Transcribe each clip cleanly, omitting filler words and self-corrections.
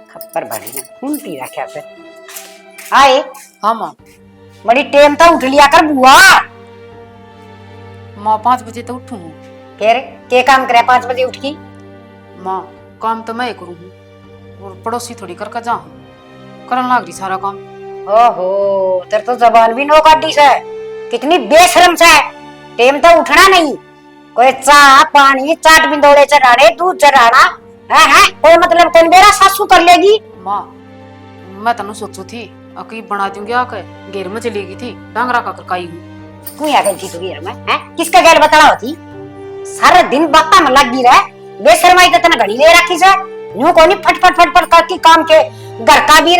खप्पर भरी ना खून पी रखा पे आए। हाँ माँ। बड़ी टेम तो उठ लिया कर बुआ। माँ 5 बजे तो उठू हूँ। के काम करे 5 बजे उठ की? माँ काम तो मैं करूँ हूँ और पड़ोसी थोड़ी करके जा हूँ, करन लाग रही सारा काम। ओहो तेरे तो जबान भी नो काटी से, कितनी बेशरम से। टेम तो उठना नहीं, कोई चाह पानी चाट बिंदोड़े चढ़ाने दूध चढ़ाना है कोई मतलब तेन मेरा सासू कर लेगी। माँ मैं तनु सोचू थी अकी बना दूंगी आके घेर में चली गई थी डांगरा का करकाई हूँ। तू आ गई थी तो घेर में हैं? किसका गैल बतला होती? सारा दिन बाता में लगी रहे, बेशरमाई तो तना घड़ी ले रखी से। यूं कोनी फट फट फट फट करके काम के घर का भी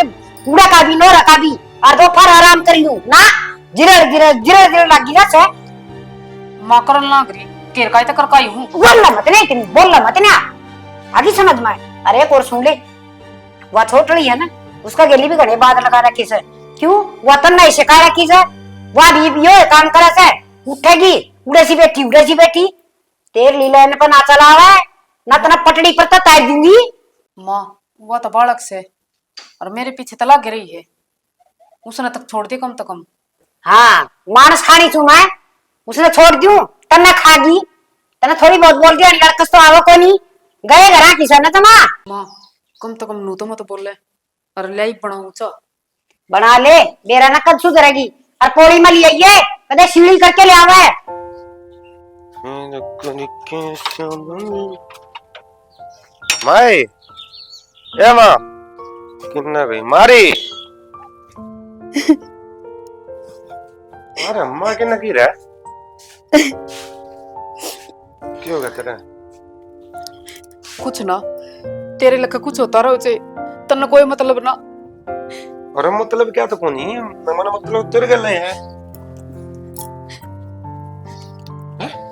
कूड़ा का भी नोरा का भी और दोपहर आराम कर लूं ना। जिरे लगी ना से। माँ करन लाग रही घेर का करकाई हूँ। बोलना मत नहीं तुम, बोलना मत ना आगे समझ में। अरे एक और सुन ले, वह छोटड़ी है ना उसका गेली भी घड़े बाद लगा रखी से। क्यों वह तन नहीं सिखा रखी से? वह भी यो काम करे से, उठेगी उड़ेसी बेटी तेर लीला ने पर ना चलावे ना तना पटड़ी पर तो तार दूंगी। माँ वो तो बालक से और मेरे पीछे तो लग रही है, उसने तक छोड़ दी कम तो कम। हाँ मानस खानी छू मैं, उसने छोड़ दूं तन्ने खागी तने थोड़ी बहुत बोल दिया लड़कस तो आवो कोनी गए घरा किसा न तमा। माँ कम तो कम नू तो मत बोले और ले बनाऊ चा बना ले मेरा ना कद सुधरेगी और पोड़ी में लिए कदे सीढ़ी करके ले आवे। माई ए मां किन्ना गई मारी अरे अम्मा किन्ना की रहा क्यों हो गया तेरा? कुछ ना तेरे लखा कुछ होता रहो चे तन्ना कोई मतलब ना। अरे मतलब क्या तो कोनी मेरा मतलब तेरे गल है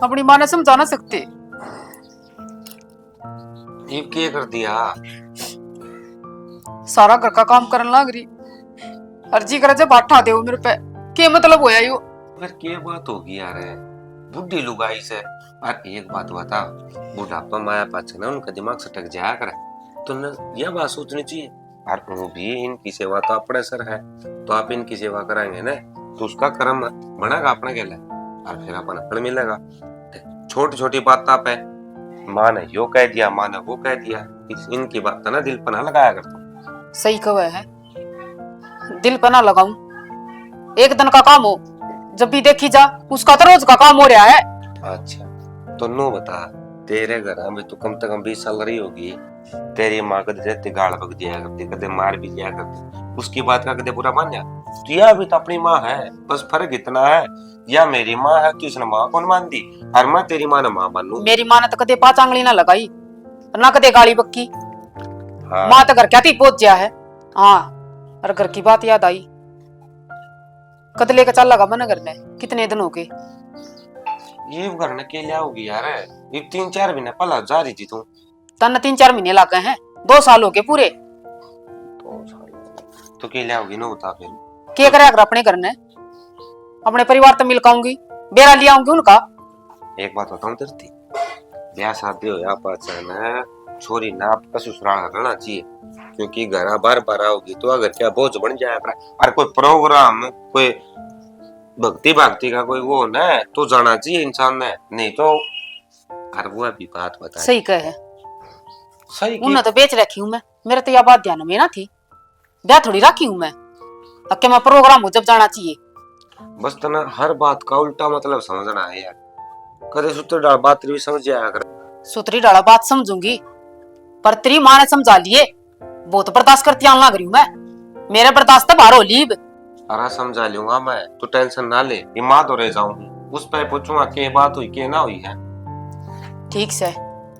अपनी माँ ने समझा ना सकते। ये क्या कर दिया? सारा घर का काम करने लग रही अर्जी करे जब बाठा दे मेरे पे क्या मतलब होया यो? फिर क्या बात होगी यार बुढ़ी लुगाई से। और एक बात बता, बुढ़ापा माया पाछे ना उनका दिमाग सटक जाया करे तो न यह बात सोचनी चाहिए और वो भी इनकी सेवा तो अपने सर है तो आप इनकी सेवा कराएंगे ना तो उसका कर्म बनेगा अपने के लिए और फिर अपन फल मिलेगा। छोटी छोटी बात आप है माँ ने यो कह दिया माँ ने वो कह दिया, इनकी बात ना दिल पर ना लगाया करता। सही कहा है, दिल पर ना लगाऊं। एक दिन का काम हो जब भी देखी जा उसका तो रोज का काम हो रहा है। अच्छा तो नो बता, तेरे घर में तो कम से कम 20 साल रही होगी, तेरी माँ कदे रहती गाल बक दिया करती कदे मार भी दिया करती, उसकी बात का कदे बुरा मान जा? तो यह भी तो अपनी माँ है, बस फर्क इतना है या मेरी माँ है तो इसने माँ कौन मान दी और मैं तेरी माँ ने माँ मानू। मेरी माँ ने तो कदे 5 आंगली ना लगाई ना कदे गाली बक्की। हाँ। माँ तो घर क्या थी पहुंच गया है। हाँ और घर की बात याद आई कद लेकर चल लगा मन घर में कितने दिन हो गए। ये घर ने के लिया होगी यार, ये 3-4 महीने पहला जा रही थी तू। तन 3-4 महीने लग गए हैं, 2 साल हो गए पूरे। 2 साल तो के लिया होगी ना बता फिर क्या करे अगर अपने घर ने अपने परिवार तो मिल काऊंगी बेरा लिया आऊंगी उनका। एक बात बताऊं तेरी, ब्याह शादी हो या पाचन छोरी ना आपका ससुराल रहना चाहिए क्योंकि घर बार बार आओगी तो अगर क्या बोझ बन जाए और कोई प्रोग्राम कोई भक्ति भाक्ति का कोई वो ना तो जाना चाहिए इंसान ने, नहीं तो हर वो भी बात बता। सही कहे सही उन्हें तो बेच रखी हूँ मैं, मेरे तो यह बात ध्यान में ना थी, ब्याह थोड़ी रखी हूँ मैं अब मैं प्रोग्राम हो जब जाना चाहिए। बस तना हर बात का उल्टा मतलब समझना है यार, कदे सूत्र डाल बात भी समझ आया कर। सूत्री डाला बात समझूंगी पर तेरी माँ ने समझा लिए बहुत बर्दाश्त करती आने लग रही हूँ मैं, मेरे बर्दाश्त तो बाहर हो लीब। अरे समझा लूंगा मैं, तू टेंशन ना ले, माँ तो रह जाऊंगी उस पर पूछूंगा के बात हुई के ना हुई है। ठीक से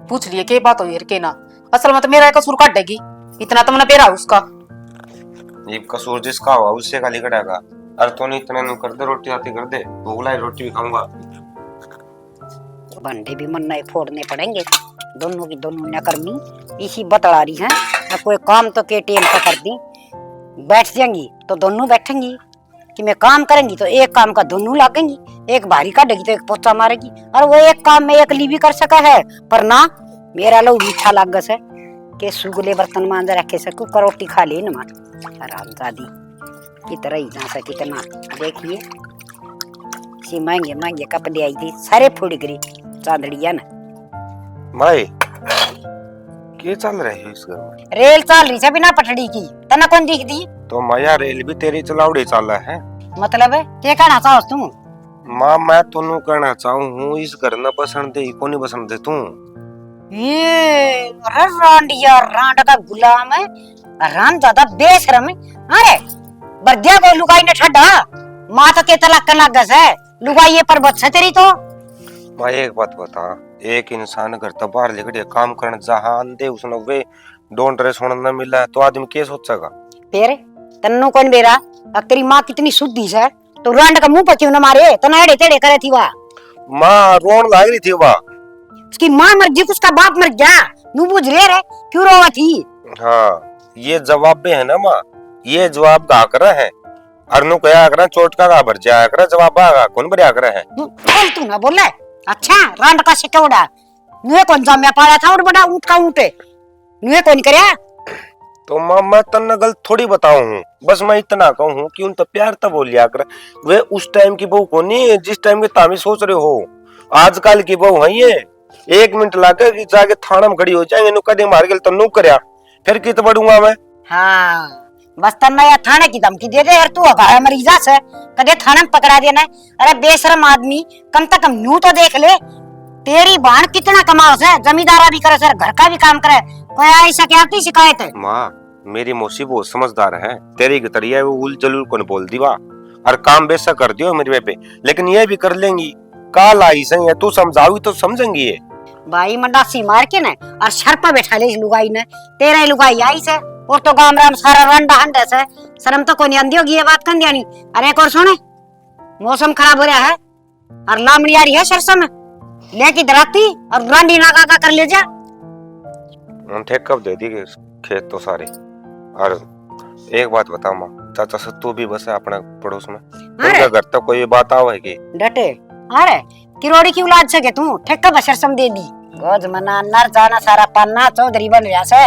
पूछ लिए के बात हुई के ना, असल में तो मेरा कसूर काटेगी इतना तो मैंने पेरा उसका। ये कसूर जिसका हुआ उससे का लिखड़ेगा, अरे तो नहीं इतना नहीं कर दे, रोटी आती कर दे, भूखलाई रोटी भी खाऊंगा। बंडे भी मन नहीं फोड़ने पड़ेंगे, दोनों की दोनों नकर्मी इसी बतला रही हैं। अब कोई काम तो के टेम का कर दी, बैठ जाएंगी तो दोनों बैठेंगी कि मैं काम करेंगी तो एक काम का दोनों लागेंगी, एक भारी काटेगी तो एक पोचा मारेगी और वो एक काम में एक ली भी कर सका है पर ना मेरा लो मीठा लाग है के सुगले बर्तन मांज रखे से कुकर रोटी खा ले ना आरामजादी की तरह ही जहाँ कितना देखिए सी महंगे महंगे कपड़े आई थी सारे फुड़ गिरी चांदड़िया ना माए क्या चल रहा है इस घर में? रेल चल रही है बिना पटड़ी की तना कौन दिख दी तो माया रेल भी तेरी चलावड़े चल रहा है। मतलब है क्या कहना चाहो तू माँ मैं तुनु कहना चाहूँ हूँ इस घर न बसन दे को नहीं बसन दे तू। ये अरे रांडिया रांड का गुलाम है रान ज्यादा बेशरम है। अरे बर्दिया को लुगाई ने ठड्डा माँ तो के तलाक कर लग है लुगाई ये पर बच्चा तेरी तो। माँ एक बात बता एक इंसान घर तो बाहर निकले काम करने जहां दे उसने वे डोंट ड्रेस होने न मिला तो आदमी क्या सोचेगा। फिर तन्नू कौन बेरा अब तेरी माँ कितनी शुद्धि है तो रांड का मुंह पर क्यों न मारे तो नाड़े तेड़े करे थी वह माँ रोन लाग रही थी वह उसकी माँ मर गई उसका बाप मर गया नू बुझ रहे क्यों रोवा थी। हाँ ये जवाब भी है ना माँ ये जवाब गा कर है अरनु कया कर चोट का भर जाया कर जवाब आगा कौन भरिया कर है। बोल तू ना बोल अच्छा रांड का सिकौड़ा नुए कौन जम्या पाया था और बड़ा ऊंट का ऊंटे नुए कौन करया। तो माँ मैं तन्ने गलत थोड़ी बताऊं हूँ बस मैं इतना कहूँ हूँ कि उन तो प्यार तब बोलिया कर वे उस टाइम की बहू को नहीं जिस टाइम के तामी सोच रहे हो आजकल की बहू है ये 1 मिनट लाकर जाके थाना में खड़ी हो जाएंगे नु कदे मार गए तो नु करया फिर कित बढ़ूंगा मैं। हाँ बस तन्ना या थाने की धमकी दे दे यार तू अभाया मरीजा से कदे थाने में पकड़ा देना। अरे बेशरम आदमी कम से कम न्यू तो देख ले तेरी बहन कितना कमाओ से जमींदारा भी करे सर घर का भी काम करे कोई ऐसा क्या आती शिकायत है। माँ मेरी मौसी बहुत समझदार है तेरी गतरिया वो उल जलूल को बोल दी वाह और काम बेसा कर दियो मेरे पे लेकिन ये भी कर लेंगी काल आई सही है तू समझाओगी तो समझेंगी ये। भाई मंडासी मार के ना और सर पर बैठा ले लुगाई ने तेरा लुगाई आई से और तो गाम राम सारा रंडा हंडे से शर्म तो कोनी आंदी होगी ये बात कर दियानी। अरे एक और सुने मौसम खराब हो रहा है और लामड़ी आ रही है सरसों में लेके दराती और रांडी नागा का कर ले जा ठेक दे दी खेत तो सारे। और एक बात बता माँ चाचा से तू भी बस है अपना पड़ोस में तुमके घर तक कोई बात आओ है कि डटे। अरे किरोड़ी की औलाद से के तू ठेका बशर सम दे दी गोज मना नर जाना सारा पन्ना चौधरी बन रहा से।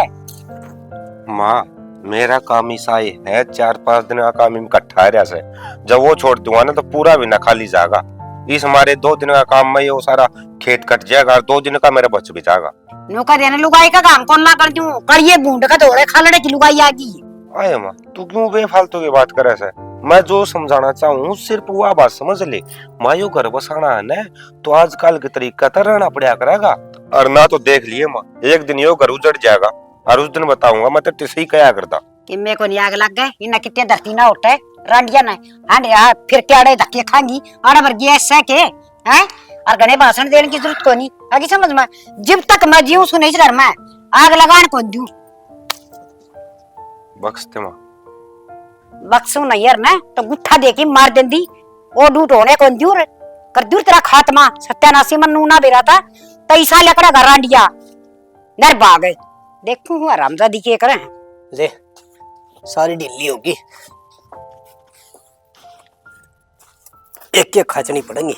माँ मेरा काम ऐसा ही है 4-5 दिन का काम इकट्ठा है से जब वो छोड़ दूंगा ना तो पूरा भी ना खाली जाएगा इस हमारे 2 दिन का काम में ये सारा खेत कट जाएगा और 2 दिन का मेरा बच भी जाएगा। नौका देने लुगाई का काम कौन ला कर दूं करिए बूंद का दौड़े खालड़े की लुगाई आ गई। आए माँ तू क्यों बेफालतू की बात करे से मैं जो समझाना चाहूँ सिर्फ वो बात समझ ले माँ यो घर बसाना है ना तो आजकल के तरीका तो रहना पड़ा करेगा और ना तो देख लिए माँ एक दिन यो घर उजड़ जाएगा और उस दिन बताऊंगा मैं तो सही क्या करता कि मेरे को नहीं आग लग गए इन्हें कितने धरती ना उठे रांडिया ना हाँ फिर क्या धक्के खाएंगी आड़ा वर्गी ऐसा के हैं और घने भाषण देने की जरूरत को नहीं आगे समझ में जब तक मैं जीऊं सुन इस घर में आग लगान को दूं बख्शते माँ बक्सू नहीं यार ना तो गुट्ठा दे के मार देंदी ओ डूट होने को दूर कर दूर तेरा खात्मा सत्यानाशी मन नूना बेरा था पैसा लकड़ा घर रांडिया नर भाग गए देखूं हुआ रामजादी के करें ले सारी ढीली होगी एक एक खाचनी पड़ेंगी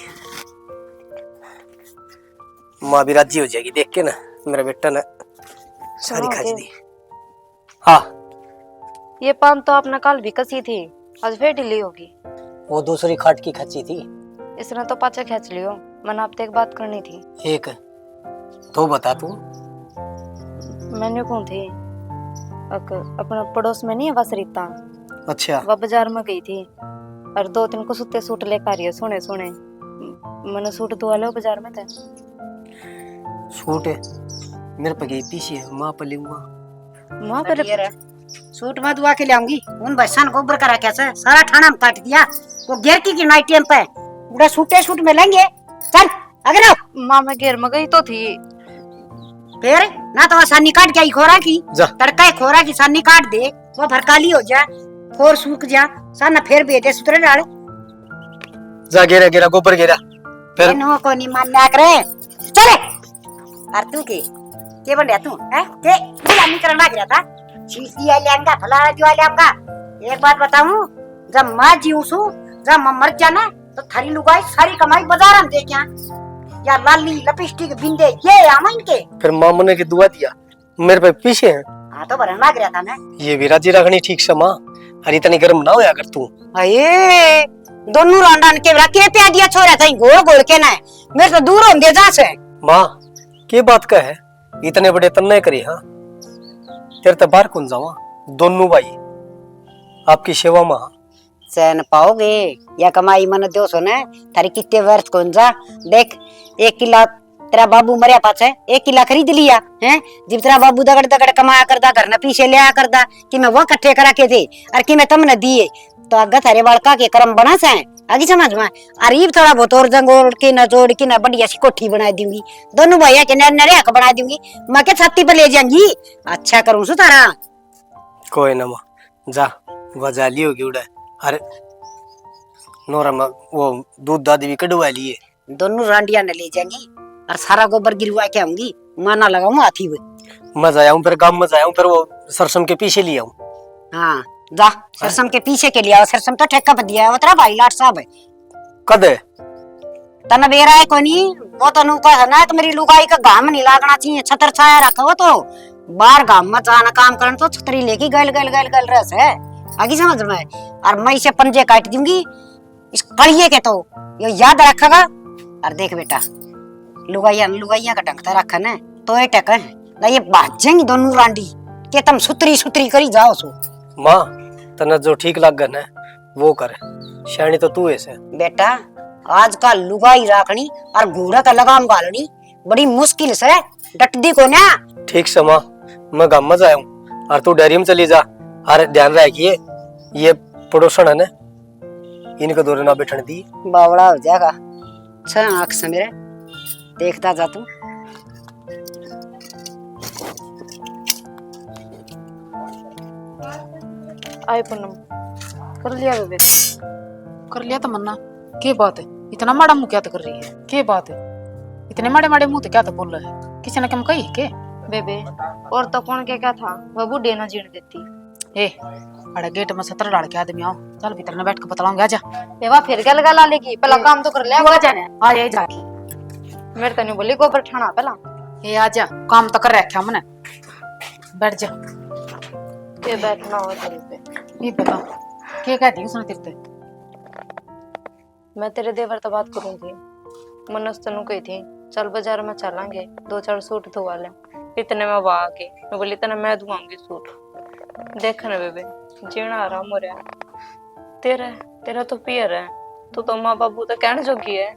माँ भी राजी हो जाएगी देख के ना मेरा बेटा ना सारी खाच दी। हाँ ये पान तो आपने कल भी कसी थी आज फिर ढीली होगी वो दूसरी खाट की खची थी इसने तो पाचा खींच लियो मैंने आपसे एक बात करनी थी। एक तो बता तू मैंने कौन थी अपने पड़ोस में नहीं है वसरीता अच्छा वह बाजार में गई थी और 2-3 को सूते सूट लेकर रही है सोने सोने मैंने सूट धोआ लो बाजार में थे सूट मेरे पे गई पीछे माँ पर लूंगा वहाँ पर सूट में दुआ के लाऊंगी उन बसन गोबर करा कैसे सारा ठाना में काट दिया वो घेर की नाइट टाइम पे पूरा सूटे सूट में लेंगे चल अगर आओ माँ मैं घेर में गई तो थी फिर ना तो सानी काट के खोरा की जा तड़का खोरा की सानी काट दे वो भरकाली हो जा फोर सूख जा साना फिर बेटे सुतरे डाले जा गेरा गेरा गोबर गेरा फिर नो को नहीं मानना करे चले और तू के बन तू है के गुलामी करना लग रहा था चीज़ लेंगा फलाना जो लेंगा। एक बात बताऊं जब मैं जीऊं सु जब मैं मर जाना तो थारी लुगाई सारी कमाई बाजार में दे क्या या लाली लिपस्टिक बिंदे ये आमा इनके फिर मामू ने की दुआ दिया मेरे पे पीछे है। हाँ तो भरन लाग रहा था ना। ये भी राजी रखनी ठीक से माँ। अरे इतनी गर्म ना होया कर तू। अये दोनों रांडान के रखे पे दिया छोरा था गोल गोल के ना मेरे तो दूर होंगे जा से। माँ के बात का है इतने बड़े तन्ने करी। हाँ तेरे तो बाहर कौन जावा दोनों भाई आपकी सेवा माँ। चैन पाओगे या कमाई मन दो सोने थारी कितने वर्ष कौन जा देख 1 किला तेरा बाबू मरिया पाछे 1 किला खरीद लिया है। जब तेरा बाबू दगड़ दगड़ कमाया करदा घर न पीछे लिया करदा कि मैं वो इकट्ठे करा के थे और कि मैं तुमने दिए तो अगर थारे बालका के कर्म बना से आगे समझ में। और ये थोड़ा बहुत और जंगोड़ के न जोड़ के न बढ़िया सी कोठी बना दूंगी दोनों भैया के नरे हक बना दूंगी मैं के छाती पर ले जाऊंगी। अच्छा करूं सु तारा कोई ना माँ जा वजा ली होगी उड़ा। अरे नोरा माँ वो दूध दादी भी कड़वा लिए दोनों रांडिया ने ले जाएंगी और सारा गोबर गिरवा के आऊंगी माना लगाऊंगा हाथी में। मजा आया हूँ फिर गांव मजा आया हूँ फिर वो सरसम के पीछे लिया हूँ। हाँ जा सरसम के पीछे के लिए आओ सरसम तो ठेका पर दिया है वो तेरा भाई लाट साहब है। कद है तना बेरा है कोनी वो तनु का है ना तो मेरी लुगाई का घाम नहीं लागना चाहिए छतर छाया रखा हो तो बाहर घाम में जाना काम करना तो छतरी लेके गल गल गल गल रस है आगे समझ में। और मैं इसे पंजे काट दूंगी इस कड़िए के तो ये याद रखेगा। और देख बेटा लुगाइया का ढंग रखा ना तो ये टक ना ये भाजेंगी दोनों रांडी के तुम सुतरी सुतरी करी जाओ सो। माँ तना जो ठीक लग ना वो कर शानी तो तू ऐसे बेटा आज का लुगाई राखनी और घोड़ा का लगाम गालनी बड़ी मुश्किल से डटदी को ना। ठीक से माँ मैं गाँव में जाया हूँ और तू डेयरी में चली जा। और ध्यान रखिए ये पड़ोसन है ना इनके दौरे ना बैठने दी बावड़ा हो जाएगा। अच्छा आंख से मेरे देखता जा तू। आए पूनम कर लिया बेबे कर लिया तो मन्ना के बात है इतना माड़ा मुंह क्या तो कर रही है के बात है इतने माड़े माड़े मुंह तो क्या तो बोल रहा है किसी ने कम कही के बेबे और तो कौन के क्या था वह बूढ़े ना जीण देती। ए अरे गेट में 17 डाल के आदमी आओ चल भीतर में बैठ के बतलाऊंगा आजा। ये वह फिर गल गला लेगी पहला काम तो कर ले आ जा आ जा जाके मेरे तो नहीं बोली गोबर ठाना पहला ए आजा काम तो कर रखा हमने बैठ जा। ये बैठना हो तेरे पे ये बता के कहती उसने तेरे मैं तेरे देवर तो बात करूंगी मनस तनु कही थी चल बाजार में चलेंगे 2-4 सूट धोवा ले इतने में वह आके मैं बोली इतना मैं धुआंगी सूट देखना बेबे जीना आराम हो रहा है तेरा तो पियर है तू तो माँ बाबू तो कहने जोगी है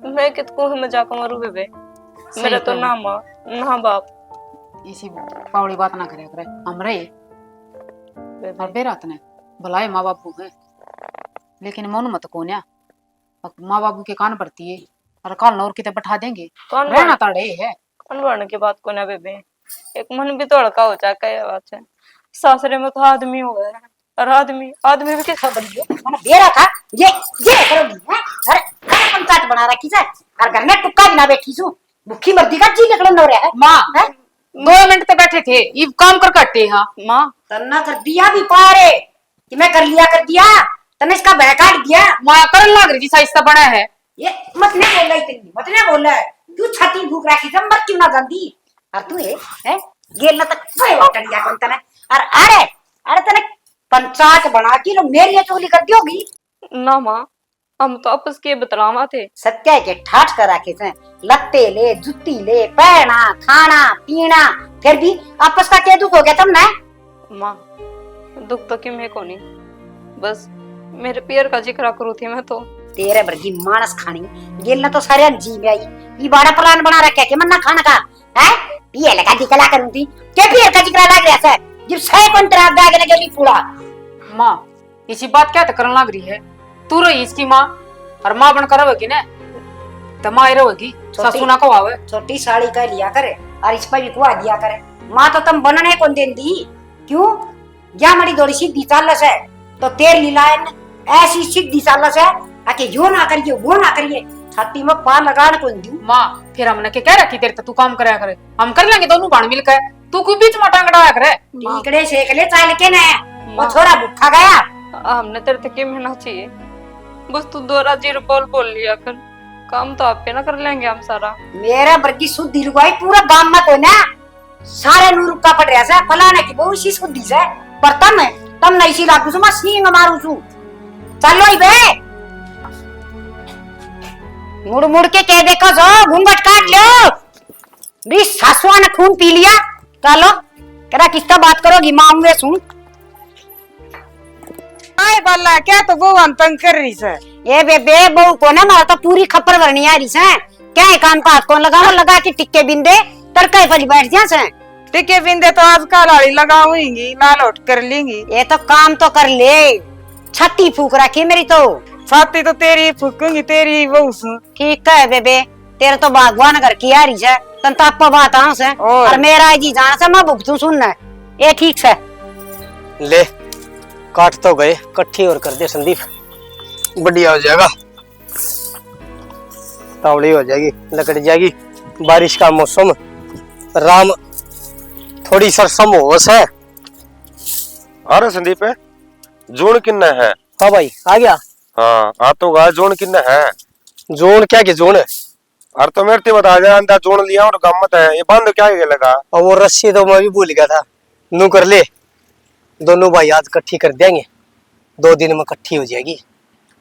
मैं कितको मजाक मारू बेबे मेरा तो ना माँ ना बाप इसी पावड़ी बात ना करे करे हमरे और बेरात ने भलाए माँ बापू है लेकिन मनु मत कोन्या माँ बाबू के कान पड़ती है और काल नौर किते बैठा देंगे कौन रहना ताड़े है कौन बढ़ने की बात को ना बेबे एक मन भी तोड़का हो जाएगा ये बात है सासरे में तो आदमी हो गया और आदमी भी कैसा बन गया मैंने बेरा था ये करोगी हैं। अरे पंचायत बना रखी है और घर में टुक्का भी ना बैठी सु भूखी मर्दी का जी निकलन हो रहा है। माँ 2 मिनट तक बैठे थे ये काम कर कटते हाँ माँ तन्ना कर दिया भी पारे कि मैं कर दिया तने इसका बह काट दिया। माँ करन लग रही जैसा इसका बड़ा है ये मत ने बोल रही तेरी मत ने बोल रहा है तू छाती भूख रखी जब मत क्यों ना जल्दी और तू है गेल ना तक सोए टड़िया कौन तने और अरे तने पंचायत बना के लो मेरी चोली कर दोगी ना माँ हम तो आपस के बतलावा थे सत्या के ठाठ कर रखे थे लत्ते ले जुत्ती ले पहना खाना पीना फिर भी आपस का क्या दुख हो गया तुमने। माँ दुख तो क्यों है को नहीं बस मेरे पियर का जिक्र करू थी मैं तो तेरे बरगी मानस खानी गेल ना तो सारे जी में आई ये बड़ा प्लान बना रखा है कि मन्ना खाना का है ये लगा दिखला करूं थी के पियर का जिक्र लग रहा है जब सही कंट्रा बैग ने गेली पूरा। माँ इसी बात क्या तो करन लग रही है तू रही इसकी माँ और माँ बन कर रहोगी ना तो माँ रहोगी सासू ना को आवे छोटी साड़ी का लिया करे और इस पर भी कुआ दिया करे माँ तो तुम बनने कौन देन दी क्यों या हमारी थोड़ी सीधी चालस है तो तेर लीलायन ऐसी सीधी चालस है आके यो ना करिए वो ना करिए छाती में पार लगाने कौन दी। माँ फिर हमने के कह रखी तेरे तू काम कराया करे हम कर लेंगे दोनों बाण मिलकर तू कोई बीच में टांग डाला करे टीकड़े सेक ले चाल के ना वो छोरा भूखा गया हमने तेरे तक कहना चाहिए बस तू 2 राजी बोल लिया कर काम तो आप पे ना कर लेंगे हम सारा मेरा बरगी शुद्ध लुगाई पूरा गांव में को ना सारे नू रुका पड़ रहा से फलाने की बहु सी सुधी से पर तम नहीं सी लागू से मैं सींग मारू छू चलो ही बे मुड़ मुड़ के कह देखो जो घूंघट काट लो भी सासुआ ने खून पी लिया चलो करा किसका बात करोगी मांगे सू आए बाला क्या तो वो तंग कर रही है। ये बेबे बहू को ना मारा तो पूरी खप्पर भरनी आ रही है क्या है कान का हाथ कौन लगाओ लगा के टिक्के बिंदे तड़का फली बैठ जा से टिके बिंदे तो आजकल आड़ी लगाऊंगी लाल उठ कर लेंगी। ये तो काम तो कर ले छत्ती फूक रखी मेरी तो छाती तो तेरी फूकूंगी तेरी बहू से। ठीक है बेबे तेरे तो भगवान घर की आ रही है तन तो आपको बात आऊं से और मेरा जी जान से मैं भुगतू सुनना ये ठीक से ले काट तो गए कट्ठी और कर दे संदीप बढ़िया हो जाएगा तावड़ी हो जाएगी लकड़ जाएगी बारिश का मौसम राम थोड़ी सरसम होश है। अरे संदीप है जोन किन्ना है। हाँ भाई आ गया। हाँ आ तो गा जोन किन्ना है। जोन क्या के जोन है अरे तो मेरे बता दे अंदा जोन लिया और गम्मत है ये बंद क्या लगा और वो रस्सी तो मैं भी भूल गया था नू कर ले दोनों भाई आज इकट्ठी कर देंगे 2 दिन में इकट्ठी हो जाएगी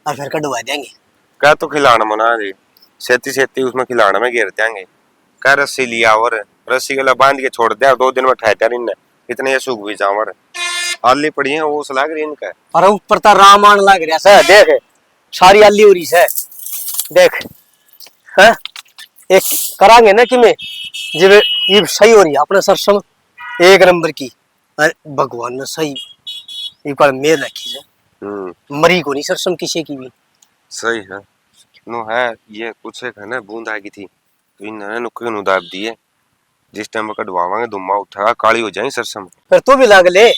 और फिर कटवा देंगे। क्या तो खिलाना मना जी सेती सेती उसमें खिलाना में गिर देंगे क्या रस्सी लिया और रस्सी के बांध के छोड़ दिया 2 दिन में ठहर इन इतने ये सूख भी जावर आली पड़ी है वो सलाह करी इनका अरे ऊपर तो रामायण लग रहा है देख सारी आली हो रही है देख है एक करांगे ना कि मैं जब ये सही हो रही है अपने सरसम 1 नंबर की अरे भगवान ने सही एक बार मेर रखी है मरी को नहीं सरसम किसी की भी सही है नो है ये कुछ एक है ना बूंद आ गई थी तो इन्होंने नुक्के नु दाब दिए जिस टाइम कटवावांगे दुम्मा उठा काली हो जाए सरसम फिर तू भी लाग ले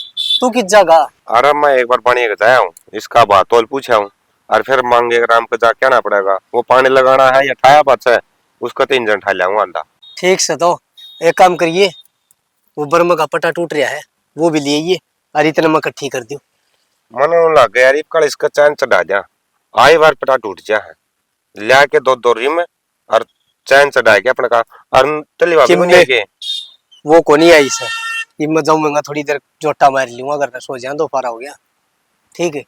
तू किस जगह अरे मैं एक बार पानी गया हूँ इसका बात तोल पूछा हूँ और फिर मांगे राम को जा क्या ना पड़ेगा वो पानी लगाना है या ठाया पाचा है उसका तो इंजन ठा लिया आंदा ठीक से तो एक काम करिए वो बर्मा का पट्टा टूट रहा है वो भी ले और इतना मैं इकट्ठी कर दूं मन लग गया यार कल इसका चैन चढ़ा दिया आई बार पटा टूट जा है लिया के 2 रिम और चैन चढ़ा के अपने का और चली के वो को नहीं आई सर ये मैं जाऊंगा थोड़ी देर जोटा मार लूंगा अगर मैं सो जाऊं दोपहर हो गया ठीक है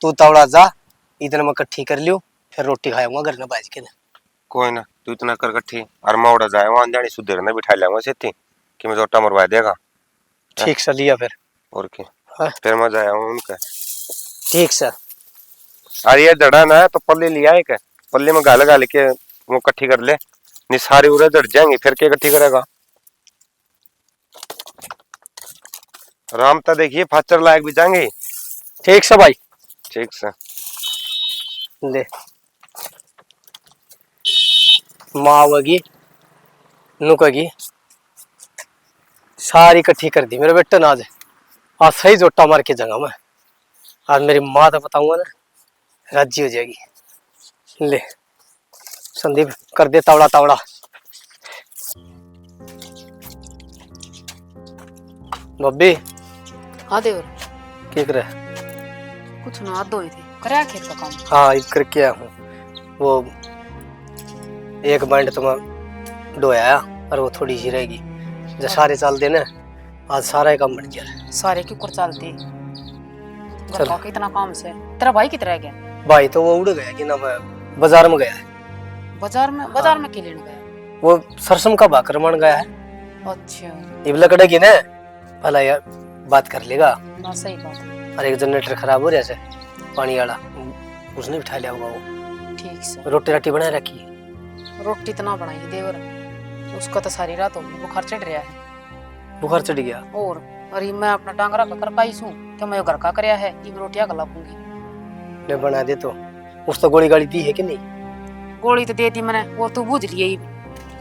तू तवड़ा जा इतना मैं इकट्ठी कर लियो फिर रोटी खाऊंगा घर में बाज के ना कोई ना तू इतना कर इकट्ठी और मैं उड़ा जाए वहां जानी सुधर ने बिठा लिया सेती कि मैं जोटा मरवा देगा ठीक से लिया फिर और क्या फिर मैं जाया हूँ उनका ठीक से अरे ये जड़ा ना तो पल्ले लिया एक पल्ले में गाल गाल के वो इकट्ठी कर ले नहीं सारी उरे जड़ जाएंगे फिर क्या इकट्ठी करेगा राम तो देखिए फाचर लायक भी जाएंगे ठीक से भाई ठीक से ले मावगी नुकगी सारी इकट्ठी कर दी मेरे बेटे नाज आज सही जोटा मार के जगह मैं आज मेरी माँ तो बताऊंगा ना राजी हो जाएगी ले संदीप कर दे तावड़ा तावड़ा बब्बी हाँ देवर क्या करे कुछ ना दो ही थे कराया खेत का काम हाँ इधर करके आया हूँ वो एक बैंड तो मैं ढोया और वो थोड़ी सी रहेगी जो सारे चाल देना आज सारा ही काम बढ़ गया सारे क्यों कर चलते चल। घर का इतना काम से तेरा भाई कितना गया भाई तो वो उड़ गया कि ना मैं बाजार में गया है बाजार में क्या लेने गया वो सरसम का भाकर मान गया है अच्छा ये लकड़े की ना भला यार बात कर लेगा ना सही बात है और एक जनरेटर खराब हो रहा है पानी वाला उसने बिठा लिया होगा वो ठीक से रोटी राटी बना रखी है रोटी इतना बनाई देवर उसका तो सारी रात होगी बुखार चढ़ रहा है बुखार चढ़ गया और अरे मैं अपना डांगरा का कर पाई सू कि मैं घर का करया है ये रोटियां गला पूंगी ने बना दे तो उस तो गोली गाड़ी दी है कि नहीं गोली तो दे दी मैंने वो तू बुझ लिए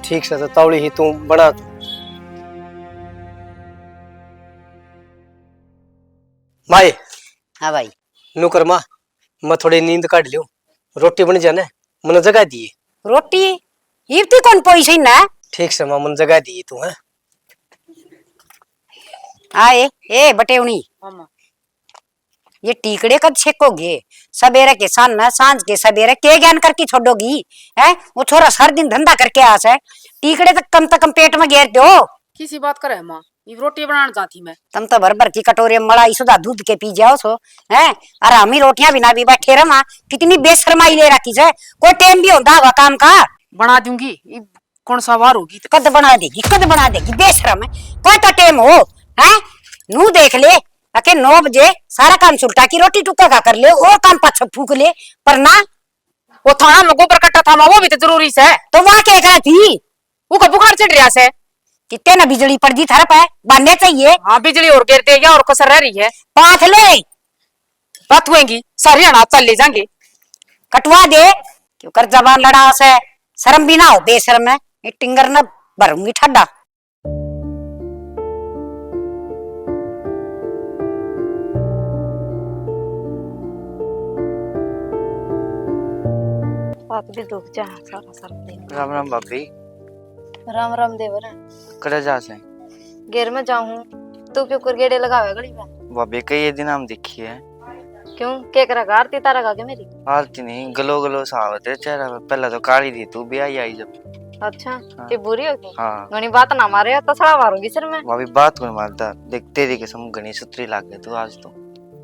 ठीक से तो तौड़ी ही तू बना माए हाँ भाई नुकर माँ मैं थोड़ी नींद काट लियो रोटी बन जाने मन जगा दिए रोटी इतनी कौन पैसे ना ठीक से माँ मन जगा दिए तू है आए ए बटेवनी मामा ये टीकड़े कब छेकोगे सवेरे के सांझ के सवेरे के ज्ञान करके छोड़ोगी है वो छोरा हर दिन धंधा करके आस है टीकड़े तक कम पेट में घेर दो किसी बात करे माँ, ये रोटी बनाना जाती मैं। तुम तो भर भर की कटोरे में मलाई सुधा दूध के पी जाओ सो हैं। अरे हम ही रोटियां बिना भी बैठे रमा, कितनी बेशर्माई ले रखी है। कोई टाइम भी होता होगा काम का। बना दूंगी, ये कौन सा वार होगी? कद बना देगी बेशरम है। कोई तो टाइम हो हैं। नू देख ले अके 9 बजे सारा काम सुलटा की रोटी टुक्का का कर ले और काम पाछा फूक ले, पर ना वो थाना में गोबर कट्टा था वो भी तो जरूरी से। तो वहां क्या करा थी। वो का बुखार चढ़ रहा से। कितने ना बिजली पड़ दी थारा पे बनने चाहिए। हाँ बिजली और गिरते या और कसर रह रही है। पाथ ले बात हुएगी सारी अनाज चल ले जाएंगे। कटवा दे क्यों कर जबान लड़ा से। शर्म भी ना हो बेशरम है। ये टिंगर न भरूंगी ठड्डा। बात भी दुख जा सारा सारा दिन। राम राम भाभी। राम राम देवर। करे जा से घेर में जाऊं तू क्यों कर गेड़े लगावे गली में? भाभी कई दिन हम देखी है। क्यों के करा आरती तारा का के मेरी? आरती नहीं, गलो गलो सावत है चेहरा पे। पहले तो काली थी तू, भी आई जब। अच्छा हाँ। ये बुरी होगी। हाँ घनी बात ना मारे तो सड़ा मारूंगी सिर में। भाभी बात कौन मारता, देख तेरी कसम घनी सुतरी लागे तू आज तो।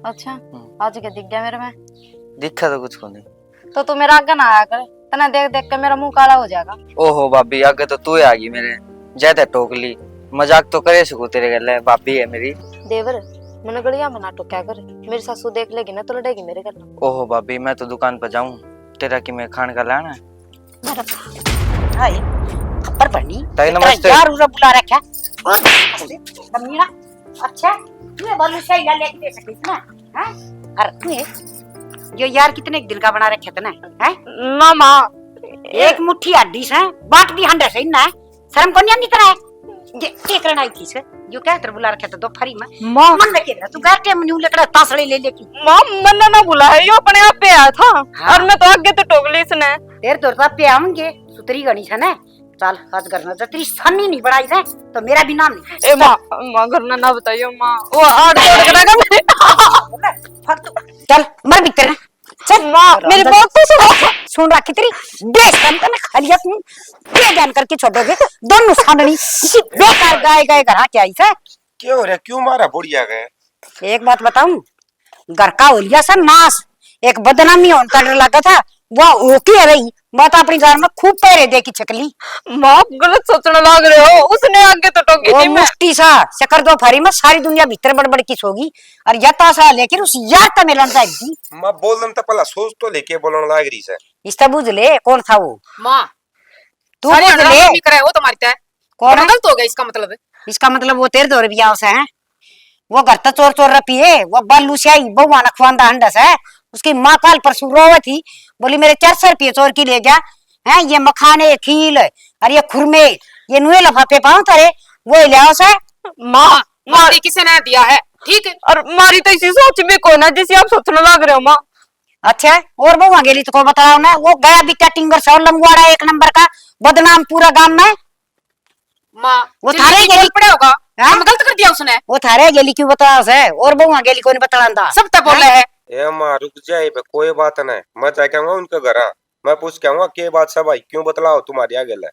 अच्छा आज के दिख गया मेरे में। दिखा तो कुछ को नहीं। तो तू मेरा आगे ना आया कर, तना देख देख के मेरा मुंह काला हो जाएगा। ओहो भाभी आगे तो तू आ गई मेरे, ज्यादा टोकली। मजाक तो करे सकू तेरे गले, भाभी है मेरी। देवर मैंने गलिया में नाटक क्या कर, मेरी सासू देख लेगी ना तो लड़ेगी मेरे घर में। ओहो भाभी मैं तो दुकान पर जाऊं, तेरा की मैं खाने का लाना है। हाय खबर पड़नी ताई नमस्ते। यार उसे बुला रखा दमीरा। अच्छा तू बालू से इला लेके दे सकती ना हैं। अरे तू ये यार कितने दिन का बना रखे थे ना हैं। मामा एक मुट्ठी हड्डी से बांट दी हंडे से ना शर्म को नहीं आनी तरह ये के करना आई थी से जो क्या तेरे बुला रखे थे दोपहरी में। मां मन में केरा तू गाटे में न्यू लेकर तासड़े ले लेकी। मां मन ना बुला है, यो अपने आप पे आया था। हाँ। और मैं तो आगे तो टोकली इसने। तेरे तो पे आऊंगे सुतरी गणी है ना। चल आज करना जब तेरी सन्नी नहीं बढ़ाई है तो मेरा भी नाम नहीं। ए मां घर ना बताइयो मां, वो आड़ तोड़ करेगा मेरे। चल मर भीतर चल। मां मेरी बात तो सुन रहा कितनी बेशरम का खलिया तुम क्या ज्ञान करके छोड़ोगे दोनों साननी किसी बेकार गाय गाय घर क्या ऐसा। क्यों रे, क्यों मारा बुढ़िया गए? एक बात बताऊं, घर का हो लिया सर नाश। एक बदनामी होने डर लगा था वो ओके रही। मैं तो अपनी घर में खूब पैरे दे की छकली। मां गलत सोचने लग रहे हो, उसने आगे तो टोकी वो थी मैं। मुफ्ती सा शकर दो फरी में सारी दुनिया भीतर बड़बड़ की सोगी और यता सा लेकिन उस यार का मिलन था दी। मैं बोल दम तो पहला सोच तो लेके बोलने लाग रही से। इस बुझ ले कौन था वो। माँ तू बुझ ले नहीं करे वो तुम्हारी तय कौन है? गलत हो गया इसका मतलब। इसका मतलब वो तेरे दौर बिया से है। वो घर तो चोर चोर रपी है। वो बालू से आई बहुआ ना खुआंदा हंडस है। उसकी माँ काल परसों रोवे थी, बोली मेरे 400 रुपये चोर की ले गया है। ये मखाने खील और ये खुरमे ये नुए लफाफे पाऊं तारे वो लियाओ से। माँ मारी किसी ने दिया है ठीक है। और मारी तो इसी सोच में को ना जिसे आप सोचने लग रहे हो मां। अच्छा और बहुआ गेली तो को बताओ ना। वो गया बिका टिंगर से और लंगवाड़ा एक नंबर का बदनाम पूरा गांव में। माँ वो जिंदगी थारे की गेली पड़े होगा हाँ? हम गलत कर दिया उसने। वो थारे गेली क्यों बताओ से और बहुआ गेली को नहीं बताना सब तब बोल रहे हैं। ए माँ रुक जाए बे, कोई बात नहीं। मैं जाके आऊंगा उनके घर, मैं पूछ के आऊंगा के बात सब आई क्यों बतलाओ तुम्हारी आगे ले।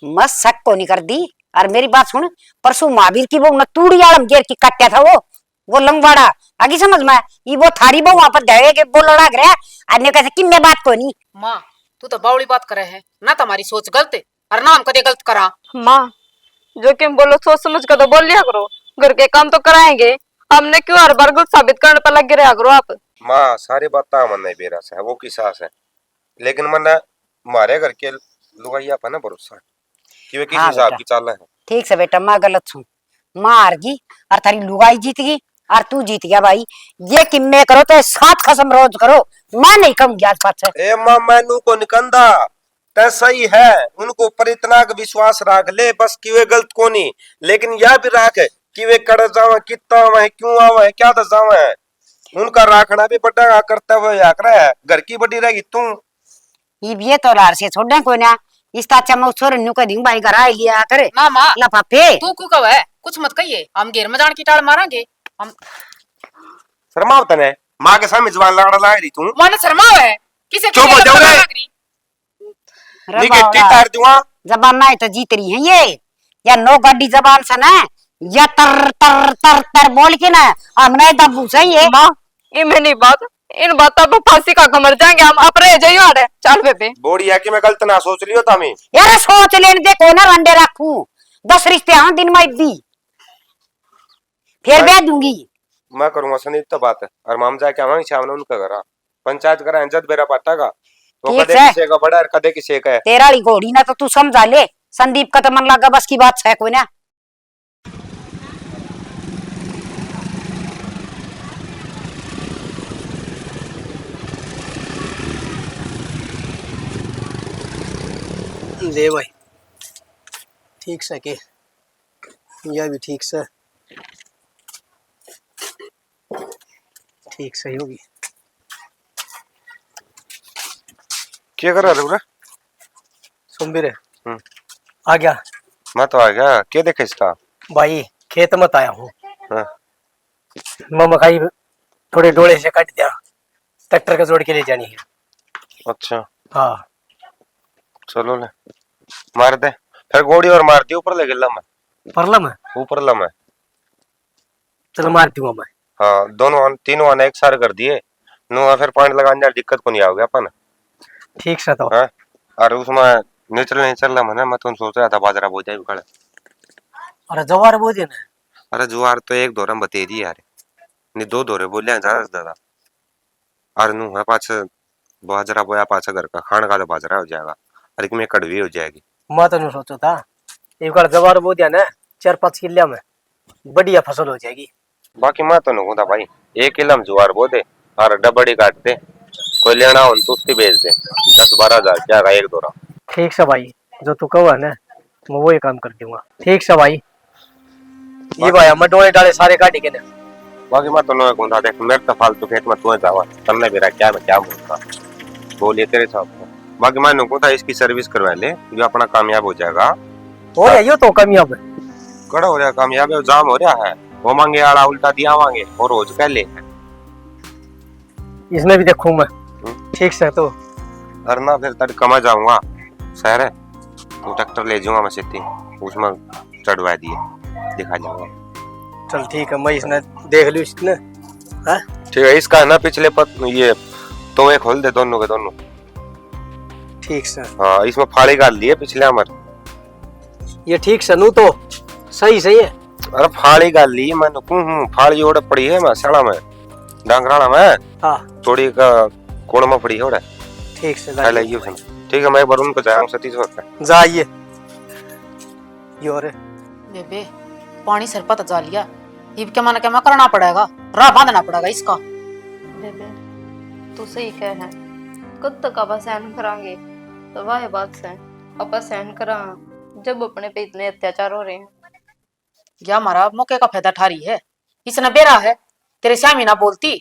मत शक को नहीं कर दी। और मेरी बात सुन, परसों महावीर की वो नतूड़ी आलम गेर की काट्या था वो लंगवाड़ा आगे समझ में। ये वो थारी बहु वहां पर गए कि बोल लड़ा गया अन्य कैसे कि मैं बात को नहीं। माँ तू तो बावड़ी बात करे है ना, तुम्हारी सोच गलत है और ना हम कदे गलत करा। मां जो कि बोलो सोच समझ कर तो बोल लिया करो, घर के काम तो कराएंगे। हमने क्यों हर बार गलत साबित करने पर लग रहा करो आप। माँ सारी बात मन नहीं बेरा से वो की सास है, लेकिन मन मारे घर के लुगाइया पर ना भरोसा कि वे किस हाँ हिसाब बेटा। की चाल है। ठीक से बेटा मैं गलत छू। माँ हार गई और थारी लुगाई जीत गई और तू जीत गया भाई। ये किम्मे करो तो 7 खसम रोज करो। मैं नहीं कहूंगी आज बात से। ए माँ मैनू को निकंदा ते सही है, उनको पर इतना विश्वास रख ले बस कि वे गलत को नहीं, लेकिन यह भी रख कि वे कड़ जावे कितना आवे क्या आवे क्या दस जावे है। उनका राखना भी बड़ा कर्तव्य याक रहा है। घर की बड़ी रहेगी तू। ये तो लार से छोड़ दे कोई ना। इस ताचा मैं छोर न्यू का दिन भाई घर आ लिया करे ना माँ लफाफे। तू क्यों कहो है कुछ मत कहिए, हम घेर में जान की टाल मारेंगे हम। शर्माव तने माँ के सामने जवान लड़ा लाग रही तू। माने शर्माओ है किसे चुप हो जाओ रे। अरे निके बाबा, टीटार दूंगा। जबाना है तो जीत रही है ये। या नो गाड़ी जबान से ना या तर तर तर तर बोल के ना हमने दबू सही है। माँ ये मैं नहीं बात इन बातों पर फांसी का कमर जाएंगे हम अपने जाइयो आड़े चल बेबे। बोड़ी है कि मैं गलत ना सोच लियो तामी। यार सोच लेने दे कोना रंडे रखू 10 रिश्ते हाँ दिन में दी फिर ब्याह दूंगी। मैं करूंगा संदीप तो बात है और माम जाके आवांगे शाम ने उनका घर पंचायत करा जद बेरा पाटा का वो ठीक कदे है। किसी का बड़ा और कदे किसी का है। तेरा वाली घोड़ी ना तो तू समझा ले संदीप का तो मन लगा बस की बात है कोई ना। ले भाई ठीक से के यह भी ठीक से ठीक सही होगी। क्या कर रहा है सुन भी रहे आ गया मैं तो आ गया क्या देखे इसका भाई खेत मत आया हूँ। हाँ। मैं मकाई थोड़े डोले से काट दिया ट्रैक्टर का जोड़ के ले जानी है। अच्छा हाँ चलो ले मार दे फिर गोड़ी और मार दी ऊपर ले गिल्ला मैं परला में ऊपर ला मैं। चलो मार दूंगा मैं। हाँ दोनों तीनों आने एक सार कर दिए नो फिर पानी लगाने जाए दिक्कत को नहीं आओगे अपन। ठीक से तो हाँ और उसमें नहीं चल रहा मैंने मैं तो सोच रहा था बाजरा बोझ जाए उखड़। अरे जवार बोझ है ना। अरे जुआर तो एक दौरा में बतेरी यार नहीं 2 दौरे बोले ज्यादा से ज्यादा और नू है पाछ बाजरा बोया पाछा घर का खान का तो बाजरा हो जाएगा और एक में कड़वी हो जाएगी। मैं तो नहीं सोचो था एक बार जवार बोझ दिया ना 4-5 किले में बढ़िया फसल हो जाएगी। बाकी मैं तो नहीं था भाई 1 किलो में जुआर बो दे और डबड़ी काट दे कोई लेना हो तो उसकी बेच दे 10-12 हजार जाएगा एक दौरा। ठीक से भाई जो तू कहो है ना मैं वही काम कर दूंगा। ठीक से भाई ये भाई मैं डोले डाले सारे काटे के ना। बाकी मैं तो नहीं कहूँ देख मेरे तो फालतू खेत में तू जावा तमने मेरा क्या मैं क्या बोलता बोलिए तेरे साहब को। बाकी मैं नुकू था इसकी सर्विस करवा ले जो अपना कामयाब हो जाएगा। हो रहा यो तो कामयाब है कड़ा हो रहा कामयाब है जाम हो रहा है वो मांगे आड़ा उल्टा दिया मांगे और रोज कह ले इसमें भी देखूं मैं। ठीक से तो वरना फिर तड़ कमा जाऊंगा शहर है तो ट्रैक्टर ले जाऊंगा मैं सीधी उसमें चढ़वा दिए दिखा जाऊंगा। चल ठीक है मैं इसने देख लूं इसने। हाँ ठीक है इसका है ना पिछले पत ये तो एक खोल दे दोनों के दोनों। ठीक से हाँ इसमें फाड़ी गाल लिए पिछले अमर ये ठीक से नू तो सही सही है। अरे फाड़ी गाल ली मैंने फाड़ी ओढ़ पड़ी है मैं सड़ा में डांगराड़ा में हाँ थोड़ी का कोण में पड़ी है ओढ़ ठीक से पहले ये उसने। ठीक है मैं एक बार उनको जाऊंगा सतीश वक्त जाइए यो रे बेबे पानी सर पर जा लिया ये क्या माना क्या मैं करना पड़ेगा राह बांधना पड़ेगा इसका। बेबे तू सही कह है कब तक आप सहन करांगे तो वाह बात से आप सहन करा जब अपने पे इतने अत्याचार हो रहे हैं। या हमारा मौके का फायदा ठा रही है इसने बेरा है तेरे श्यामी ना बोलती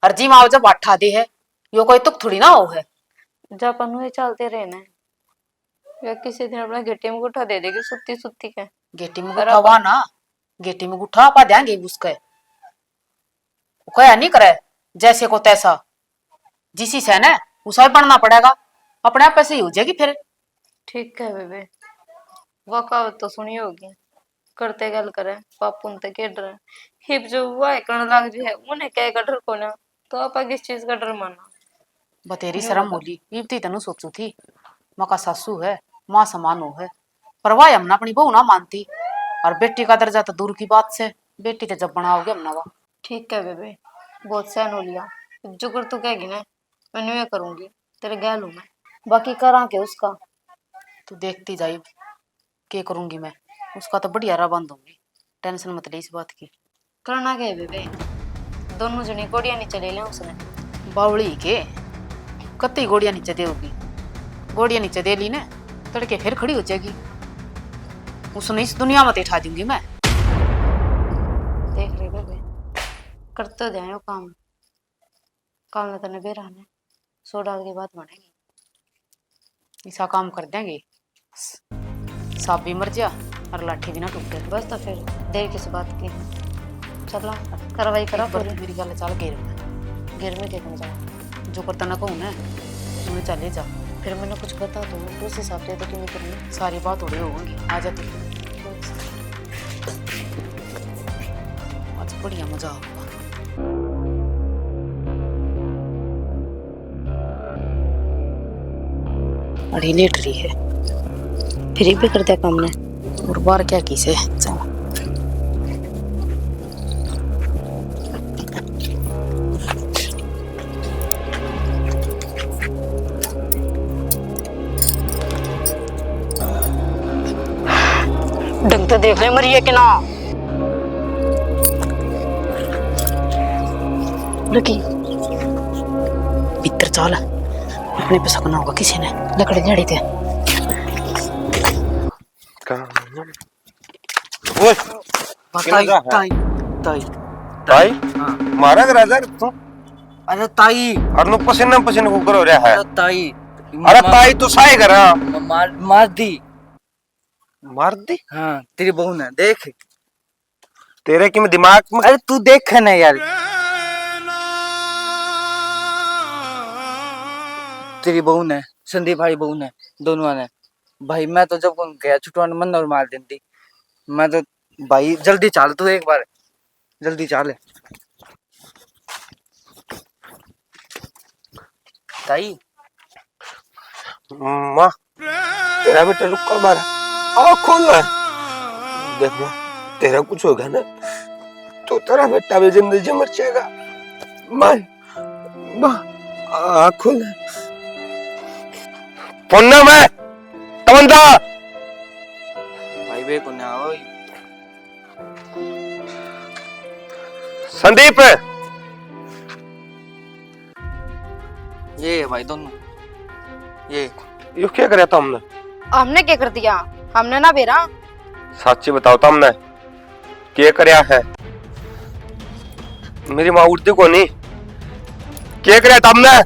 और जी माओ जब आठा दे है यो कोई तुक थोड़ी ना हो है। जब अपन चलते रहना है या किसी दिन अपना गिट्टी में उठा दे देगी सुत्ती सुत्ती के गेटी में गुठा हुआ ना गेटी में गुठा पा देंगे उसके कोया नहीं करे जैसे को तैसा जिसी से ना उसा बनना पड़ेगा अपने आप ऐसे ही हो जाएगी फिर। ठीक है बेबे वो कहावत तो सुनी होगी करते गल करे पाप उनते के डर हिप जो हुआ है करण लग जो है उन्हें क्या का डर को ना तो आप किस चीज का डर माना बतेरी शर्म होली इब्ती तनु सोचू थी मका सासू है माँ समान हो है पर वह हमना अपनी बहू ना मानती और बेटी का दर्जा तो दूर की बात से बेटी तो जब बनाओगे हमना वा। ठीक है बेबे बहुत सहन हो लिया जो कर तू कहेगी ना मैं न्यू करूंगी तेरे गैल हूं मैं बाकी करा के उसका तू देखती जाई क्या करूंगी मैं उसका तो बढ़िया राह बंद होंगी टेंशन मत ले इस बात की। करना क्या है बेबे दोनों जने गोड़ियां नीचे ले लें उसने बावड़ी के कत्ती गोड़ियां नीचे देगी गोड़ियां नीचे दे ली ने तड़के फिर खड़ी हो जाएगी उसने इस दुनिया में उठा दूंगी मैं। देख रहे बेबे करते हो जाए काम काम में तने बेरा ने 100 डाल की बात बनेगी ऐसा काम कर देंगे सांप भी मर जा और लाठी भी ना टूटे। बस तो फिर देर किस बात की चलो कार्रवाई करा पूरी मेरी गल चल घेर गिर में देखने जाओ जो करता ना कहूँ ना तुम्हें चले जा फिर मैंने कुछ बता दो उस हिसाब से तो तुम्हें करनी सारी बात थोड़ी होगी आ जा तू। बढ़िया मजा आऊंगा। अड़ी लेट रही है फिर भी कर दिया काम ने। और बार क्या की से चलो। ढंग तो देख ले मरी है कि ना। लगी भीतर चाल, अपने पे सकना होगा किसी ने लकड़ी जड़ी थे। ओए ताई ताई ताई ताई हाँ। मारा कर राजा तू। अरे ताई, अरे नु पसीना पसीना को करो रहा है। अरे ताई, अरे ताई तू साई कर मार दी। मार दी। हाँ तेरी बहू ने देख। तेरे की में दिमाग में। अरे तू देख ना यार, तेरी बहू ने, संदीप भाई बहू ने, दोनों ने। भाई मैं तो जब गया छुटवाने मन और मार देती। मैं तो भाई जल्दी चाल तू, एक बार जल्दी चाल ताई। माँ तेरा बेटा रुक कर मारा खोल रहा है। देखो तेरा कुछ होगा ना तो तेरा बेटा भी जिंदगी मर जाएगा। माँ माँ खोल पन्ना में तमंदा भाई बे को ना आओ। संदीप ये है भाई दोनों। ये क्या करे था हमने? हमने क्या कर दिया? हमने ना बेरा। सच्ची बताओ तो हमने क्या करया है? मेरी माँ उठती को नहीं। क्या करया था हमने?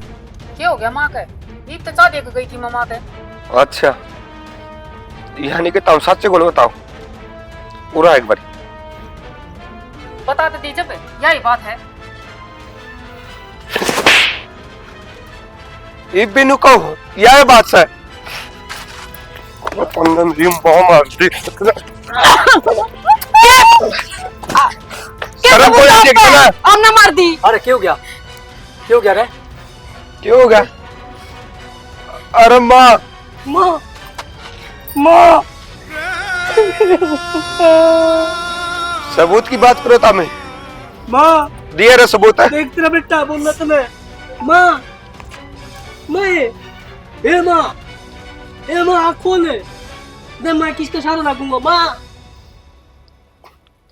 क्या हो गया माँ के? ये तो चाह देख गई थी मामा के। अच्छा यानी कि तुम सच्चे को बताओ पूरा एक बार बता दे जब यही बात है। ये बिनु कहो यह बात है। पंगन रिम बहुत दी शर्म को याद रखना। हमने मार दी। अरे क्यों गया? क्यों गया रे? क्यों हो गया? अरे माँ माँ माँ सबूत की बात करो तुम्हें। माँ दिए रे सबूत है। देख तेरा बेटा बोल रहा तुम्हें। माँ मैं ए माँ आँख खोल दे। मैं किसका सहारा लागूंगा? माँ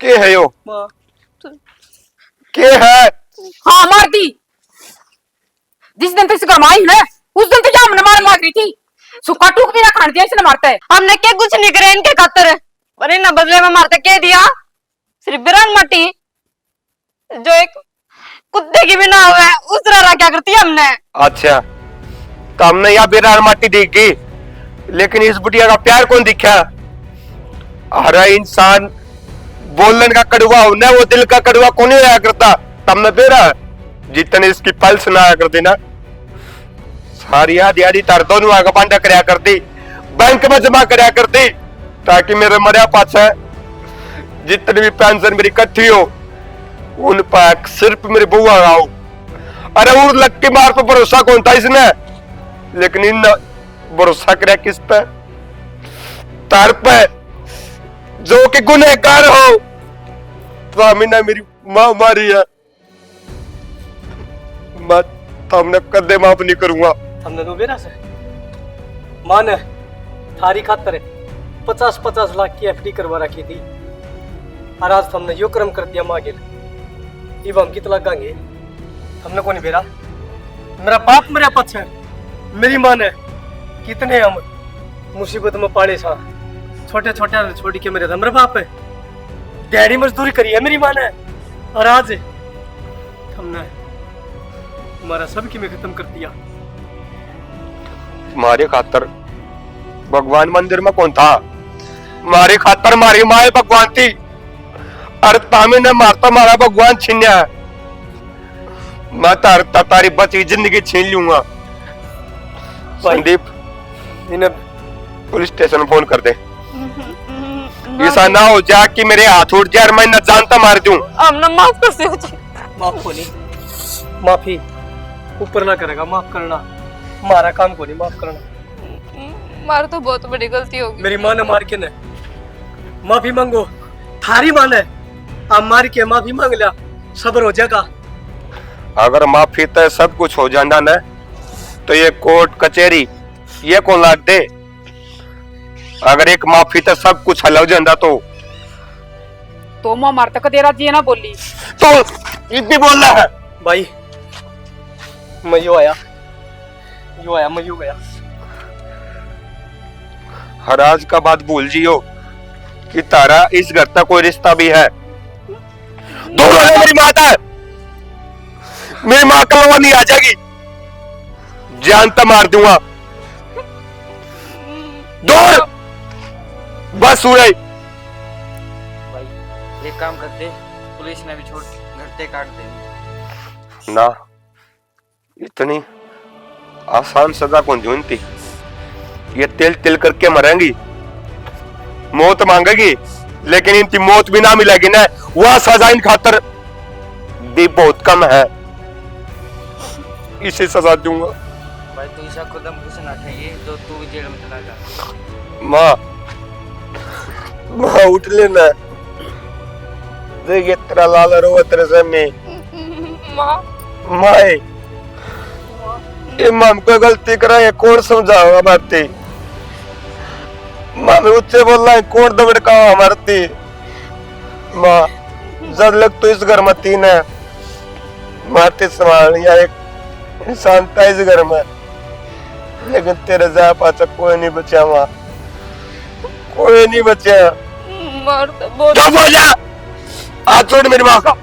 के है यो? माँ के है? हाँ मार दी। जिस दिन तक गरमाई है उस दिन तक हमने मार मार रही थी। सुखा टूक भी ना खान दिया इसने मारता है। हमने क्या कुछ नहीं करे इनके खातर। अरे ना बदले में मारते क्या दिया? सिर्फ बिरंग मट्टी जो एक कुत्ते की भी ना हुआ है उस तरह क्या करती है हमने। अच्छा तो हमने यहाँ बेरार माटी देखी लेकिन इस बुढ़िया का प्यार कौन दिखा? अरे इंसान बोलन का कड़वा हो ना वो दिल का कड़वा कौन होया करता? तमने बेरा जितने इसकी पल सुनाया करती ना सारी आदि तार दोनों आगे बांधा करया करती बैंक में जमा करया करती ताकि मेरे मरिया पाछे जितनी भी पेंशन मेरी इकट्ठी हो उन पर सिर्फ मेरी बुआ आओ। अरे वो लग के मार पर भरोसा कौन था इसने? लेकिन इन भरोसा करे किस पे? तार पे जो कि गुनहगार हो। स्वामी ने मेरी माँ मारी है। मैं हमने कदे माफ नहीं करूंगा। हमने तो बेरा से माँ ने थारी खातर 50-50 लाख की एफडी करवा रखी थी और आज हमने यो कर्म कर दिया माँ के लिए। अब हम कितना गांगे? हमने को नहीं बेरा। मेरा बाप मेरे पक्ष है। मेरी माँ ने कितने हम मुसीबत में पाले सा छोटे छोटे छोड़ के मेरे मेरा बाप है डैडी मजदूरी करी है मेरी माँ ने और आज हमने हमारा सब की में खत्म कर दिया। तुम्हारे खातर भगवान मंदिर में कौन था? मारे खातर मारी माए भगवान थी। अरे तामे ने मारता मारा भगवान छीन्या। मैं तारी बची जिंदगी छीन लूंगा। संदीप इन्हें पुलिस स्टेशन फोन कर दे। ऐसा ना हो जा कि मेरे हाथ उठ जाए और मैं न जानता मार दूं। हमने माफ कर दियो जी। माफ को नहीं, माफी ऊपर ना करेगा, माफ करना मारा काम को नहीं, माफ करना। मार तो बहुत बड़ी गलती होगी। मेरी माँ ने मार के ने माफी मांगो, थारी माँ ने आप मार के माफी मांग लिया, सब्र हो जाएगा। अगर माफी तय सब कुछ हो जाना न तो ये कोर्ट कचहरी ये कौन लाग दे। अगर एक माफी तय सब कुछ हल हो जाता तो मां मार तक देरा जी ना बोली तो इतनी बोल रहा है भाई। मैं यो आया मैं यो गया। हर आज का बात भूल जियो कि तारा इस घर तक कोई रिश्ता भी है। दूर है मेरी माता है, मेरी माँ का लवा नहीं आ जाएगी, जानता मार दूंगा। दूर बस हुए। भाई एक काम करते, पुलिस ने भी छोड़ घरते काट दे ना इतनी आसान सजा कौन ढूंढती। ये तिल तिल करके मरेंगी, मौत मांगेगी, लेकिन इनकी मौत भी ना मिलेगी ना, वह सजा इन खातर भी बहुत कम है। इसे सजा दूंगा। भाई तू ऐसा कदम कुछ ना खाइए तो तू भी जेल में चला जा। माँ उठ लेना, देखिए तेरा लाला रो तेरे से में माए इमाम को गलती करा है, कौन समझाओगा मारती। माँ मैं उससे बोल रहा है कौन दबड़ का मारती। माँ जब लग तो इस घर में तीन है, मारते संभाल या एक इंसान था इस घर में, लेकिन तेरे जा पाचा कोई नहीं बचा। माँ कोई नहीं बचा। मार तो बहुत चुप हो जा, हाथ छोड़ मेरी माँ का।